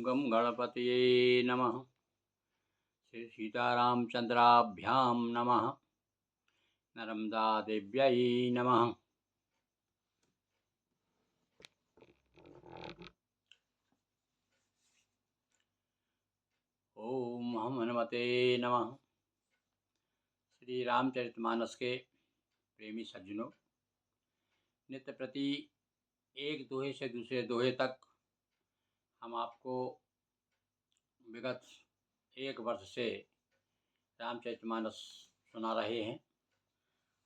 गं गणपतये नमः। श्री सीतारामचन्द्राभ्यां नमः। नर्मदादेव्यै नमः। ओम हनुमते नमः। श्री रामचरितमानस के प्रेमी सज्जनों, नित्य प्रति एक दोहे से दूसरे दोहे तक हम आपको विगत एक वर्ष से रामचरितमानस सुना रहे हैं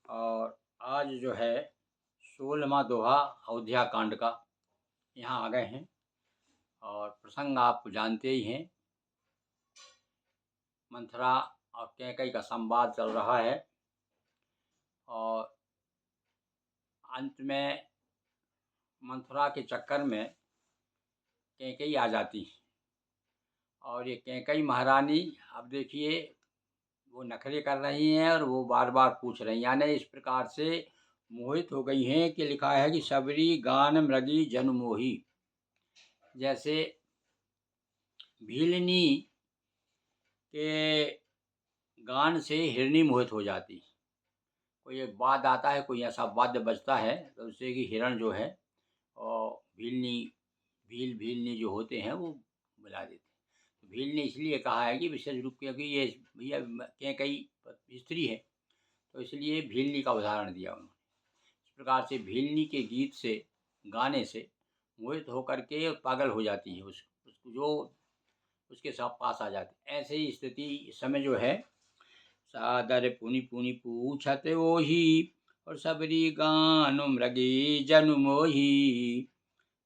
और आज जो है 16वां दोहा अयोध्या कांड का यहाँ आ गए हैं। और प्रसंग आप जानते ही हैं, मंथरा और कैकई का संवाद चल रहा है और अंत में मंथरा के चक्कर में कैकई आ जाती है। और ये कैकई महारानी अब देखिए वो नखरे कर रही हैं और वो बार बार पूछ रही हैं, यानी इस प्रकार से मोहित हो गई हैं कि लिखा है कि सबरी गान मृगी जन मोही। जैसे भीलनी के गान से हिरनी मोहित हो जाती है। कोई एक वाद्य आता है, कोई ऐसा वाद्य बजता है तो उससे कि हिरण जो है और भीलनी जो होते हैं वो बुला देते हैं। तो भीलनी इसलिए कहा है कि विशेष रूप क्योंकि ये भैया कैकई स्त्री है तो इसलिए भीलनी का उदाहरण दिया उन्होंने। इस प्रकार से भीलनी के गीत से, गाने से मोहित होकर के पागल हो जाती है, उसको जो उसके साथ पास आ जाती। ऐसे ही स्थिति इस समय जो है, सादर पुनि पुनि पूछत ओही और सबरी गान मृगी जनु मोही।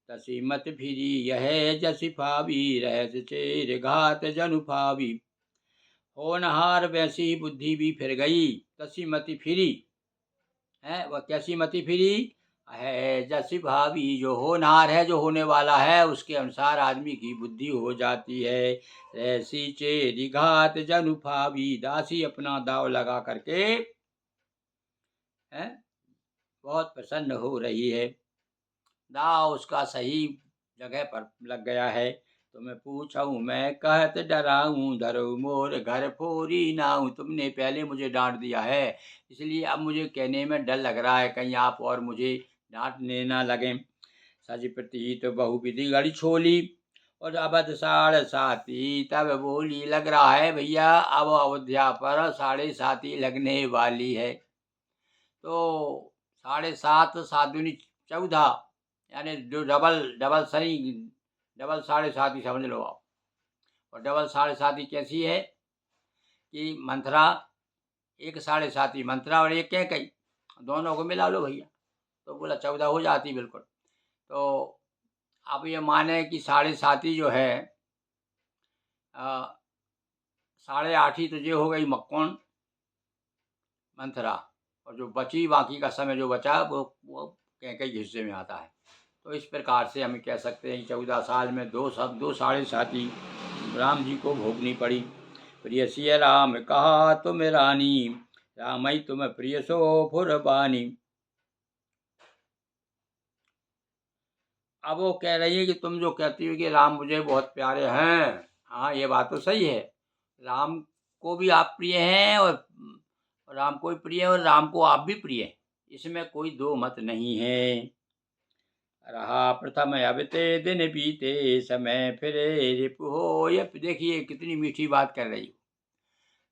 तसी मत फिरी यह जसि फावी रहस चेर घात जनु फावी। होनहार वैसी बुद्धि भी फिर गई तसी मति फिरी है। वह कैसी मति फिरी है? जैसी भावी, जो होनहार है, जो होने वाला है उसके अनुसार आदमी की बुद्धि हो जाती है। ऐसी चेरी घात जनु फावी, दासी अपना दाव लगा करके है बहुत प्रसन्न हो रही है। दाव उसका सही जगह पर लग गया है। तो मैं पूछूं मैं कहत डराऊं धरो मोर घर फोरी नाऊं। तुमने पहले मुझे डांट दिया है इसलिए अब मुझे कहने में डर लग रहा है कहीं आप और मुझे डांटने ना लगें। सज प्रतीत बहुविधि गढ़ी छोली और अवध 7.5 तब बोली। लग रहा है भैया अब अयोध्या पर 7.5 लगने वाली है। तो 7.5 7 दूनी 14, यानी जो डबल सही डबल 7.5 समझ लो आप। और डबल 7.5 कैसी है कि मंथरा एक 7.5 मंथरा और एक कैकई, दोनों को मिला लो भैया तो बोला 14 हो जाती बिल्कुल। तो अब ये माने कि 7.5 जो है 8.5 तो ये हो गई मक्कौन मंथरा, और जो बची बाकी का समय जो बचा वो कैकई के हिस्से में आता है। तो इस प्रकार से हम कह सकते हैं कि 14 साल में दो 7.5 राम जी को भोगनी पड़ी। प्रिय सिय राम कहा तुम रानी, रामई तुम प्रिय सो फुरबानी। अब वो कह रही है कि तुम जो कहती हो कि राम मुझे बहुत प्यारे हैं, हाँ ये बात तो सही है, राम को भी आप प्रिय हैं और राम को भी प्रिय है और राम को आप भी प्रिय हैं, इसमें कोई दो मत नहीं है। रहा प्रथम अबते दिन बीते समय फिरे रिपु हो। ये देखिए कितनी मीठी बात कर रही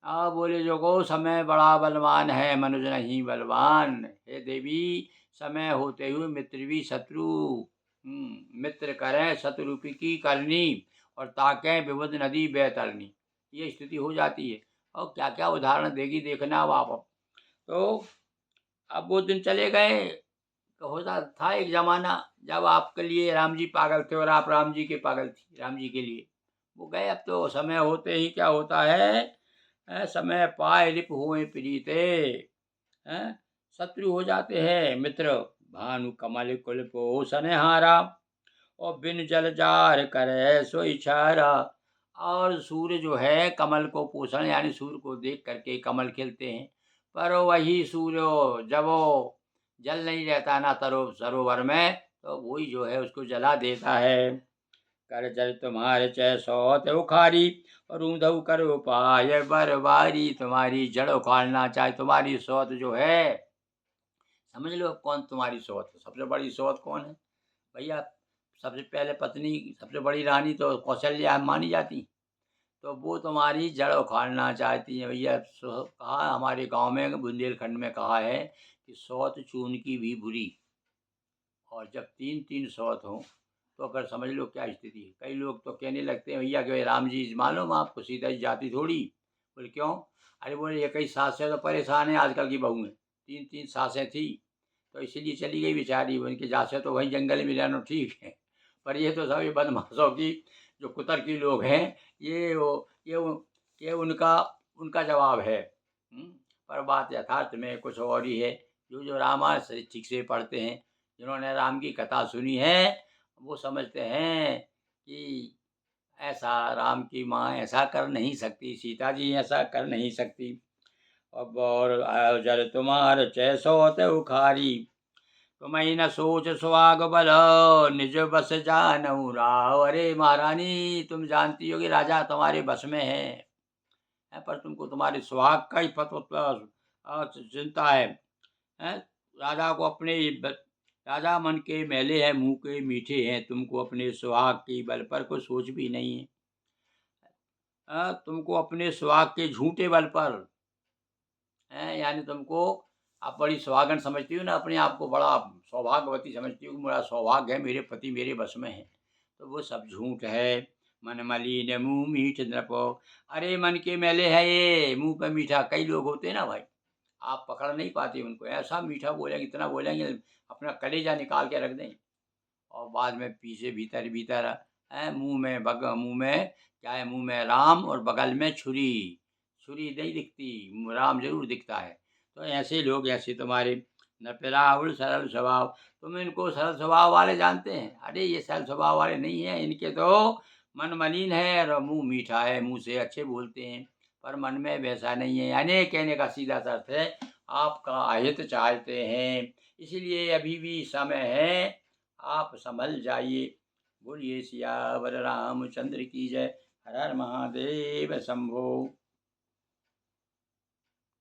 हो। बोले जो को समय बड़ा बलवान है मनुज नहीं बलवान। हे देवी, समय होते हुए मित्र भी शत्रु, मित्र करें शत्रुपी की करनी और ताकें विबुध नदी बैतरनी। ये स्थिति हो जाती है। और क्या क्या उदाहरण देगी देखना अब आप। तो अब वो दिन चले गए। तो होता था एक ज़माना जब आपके लिए राम जी पागल थे और आप राम जी के पागल थी राम जी के लिए। वो गए। अब तो समय होते ही क्या होता है, समय पाए रिप हुए प्रीते, शत्रु हो जाते हैं मित्र। भानु कमल कुल पोषण हारा और बिन जल जार करे सो इछारा। और सूर्य जो है कमल को पोषण, यानी सूर्य को देख करके कमल खिलते हैं, पर वही सूर्य जब वो जल नहीं रहता ना सरोवर में तो वही जो है उसको जला देता है। कर जल तुम्हारे चय सौत उखारी, और ऊंधऊ करो पाय बरबारी। तुम्हारी जड़ उखाड़ना चाहे तुम्हारी सौत जो है, समझ लो कौन तुम्हारी सौत है। सबसे बड़ी सौत कौन है भैया? सबसे पहले पत्नी, सबसे बड़ी रानी तो कौशल्या मानी जाती। तो वो तुम्हारी जड़ उखाड़ना चाहती है भैया। कहा हमारे गांव में, बुंदेलखंड में कहा है कि सौत चून की भी बुरी। और जब तीन तीन सौत हों तो फिर समझ लो क्या स्थिति है। कई लोग तो कहने लगते हैं भैया कि भाई राम जी मालूम आपको सीता जी जाती थोड़ी। बोले क्यों? अरे बोले एक ही सास से तो परेशान है आजकल की बहू में, तीन तीन सासें थी तो इसीलिए चली गई बेचारी। उनकी जासे तो वहीं जंगल में रहना ठीक है, पर ये तो सब ये बदमाशों की, जो कुतर की लोग हैं, ये उनका उनका जवाब है। पर बात यथार्थ में कुछ और ही है। जो जो रामायण से ठीक से पढ़ते हैं, जिन्होंने राम की कथा सुनी है, वो समझते हैं कि ऐसा राम की माँ ऐसा कर नहीं सकती, सीता जी ऐसा कर नहीं सकती। अब और जल तुम्हार चय सोत उखारी, तुम्हें न सोच सुहाग बल, निज बस जानऊ राव। अरे महारानी, तुम जानती हो कि राजा तुम्हारे बस में है, पर तुमको तुम्हारे सुहाग का ही चिंता है। हैं? राजा को अपने राजा मन के मैले हैं, मुंह के मीठे हैं, तुमको अपने सुहाग की बल पर कोई सोच भी नहीं है। तुमको अपने सुहाग के झूठे बल पर हैं, यानी तुमको आप बड़ी सुहागन समझती हो ना, अपने आप को बड़ा सौभाग्यवती समझती हो, मेरा सौभाग्य है, मेरे पति मेरे बस में है। तो वो सब झूठ है। मन मलिन मुँह मीठ नृपो। अरे मन के मैले है ये, मुंह पे मीठा। कई लोग होते हैं ना भाई, आप पकड़ नहीं पाते उनको, ऐसा मीठा बोलेंगे, इतना बोलेंगे अपना कलेजा निकाल के रख दें, और बाद में पीछे भीतर भीतर है मुंह में क्या है, मुंह में राम और बगल में छुरी। छुरी नहीं दिखती, राम जरूर दिखता है। तो ऐसे लोग, ऐसे तुम्हारे नपराउल सरल स्वभाव, तुम इनको सरल स्वभाव वाले जानते हैं। अरे ये सरल स्वभाव वाले नहीं हैं, इनके तो मन मलिन है और मुंह मीठा है, मुंह से अच्छे बोलते हैं पर मन में वैसा नहीं है। यानी कहने का सीधा सा अर्थ है, आपका अहित चाहते हैं, इसलिए अभी भी समय है, आप संभल जाइए। बोलिए सियावर रामचंद्र की जय। हर हर महादेव शंभो।